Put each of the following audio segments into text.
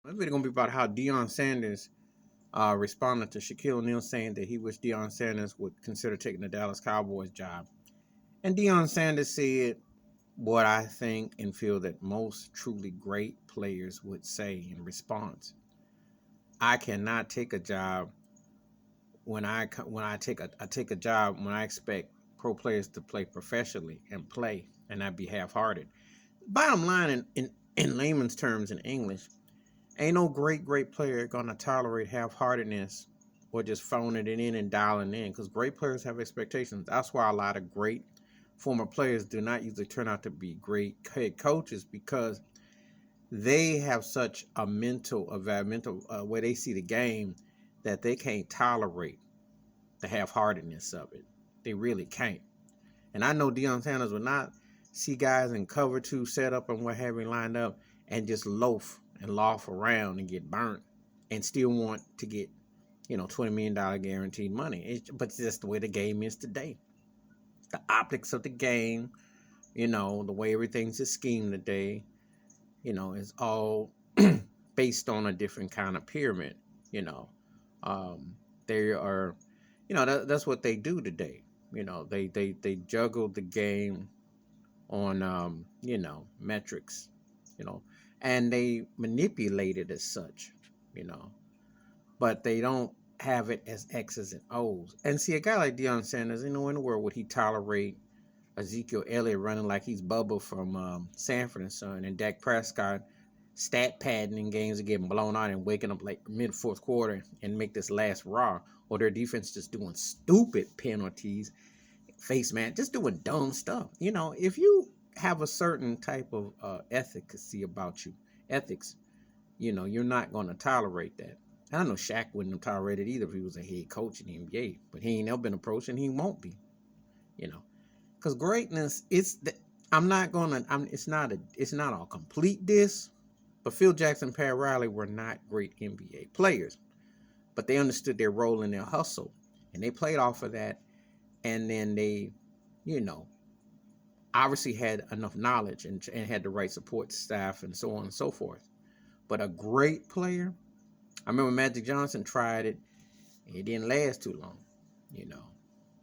This video gonna be about how Deion Sanders responded to Shaquille O'Neal saying that he wished Deion Sanders would consider taking the Dallas Cowboys job. And Deion Sanders said what I think and feel that most truly great players would say in response. I cannot take a job when I take a job when I expect pro players to play professionally and play and not be half-hearted. Bottom line, in layman's terms in English, ain't no great player gonna tolerate half-heartedness or just phoning it in and dialing in, because great players have expectations. That's why a lot of great former players do not usually turn out to be great head coaches, because they have such a mental way they see the game that they can't tolerate the half-heartedness of it. They really can't. And I know Deion Sanders would not see guys in cover two setup and what have you lined up and just loaf around and get burnt and still want to get, $20 million guaranteed money. But it's just the way the game is today. The optics of the game, the way everything's just schemed today, is all based on a different kind of pyramid. They are, that's what they do today. They juggle the game on, metrics, you know, and they manipulate it as such, you know, but they don't have it as X's and O's. And see, a guy like Deion Sanders, in the world would he tolerate Ezekiel Elliott running like he's Bubba from Sanford and Son, and Dak Prescott stat padding in games and getting blown out and waking up like mid fourth quarter and make this last raw, or their defense just doing stupid penalties, face man, just doing dumb stuff. If you have a certain type of efficacy about you, ethics, you're not going to tolerate that. I know Shaq wouldn't have tolerated either if he was a head coach in the NBA, but he ain't never been approached and he won't be, because greatness is the, I'm not gonna I'm it's not a complete diss, but Phil Jackson, Pat Riley were not great NBA players, but they understood their role in their hustle and they played off of that. And then they, you know, obviously had enough knowledge and had the right support staff and so on and so forth. But a great player, I remember Magic Johnson tried it, and it didn't last too long,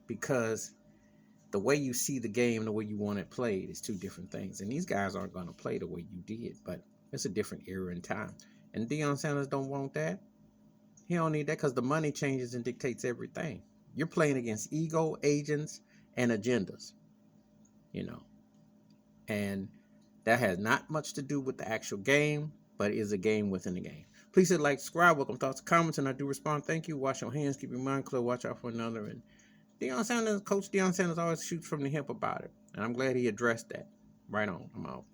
because the way you see the game, the way you want it played is two different things. And these guys aren't going to play the way you did, but it's a different era and time. And Deion Sanders don't want that. He don't need that, because the money changes and dictates everything. You're playing against ego, agents, and agendas, you know. And that has not much to do with the actual game, but is a game within the game. Please hit like, subscribe, welcome thoughts, comments, and I do respond. Thank you. Wash your hands, keep your mind clear, watch out for another. And Coach Deion Sanders always shoots from the hip about it. And I'm glad he addressed that. Right on. I'm out.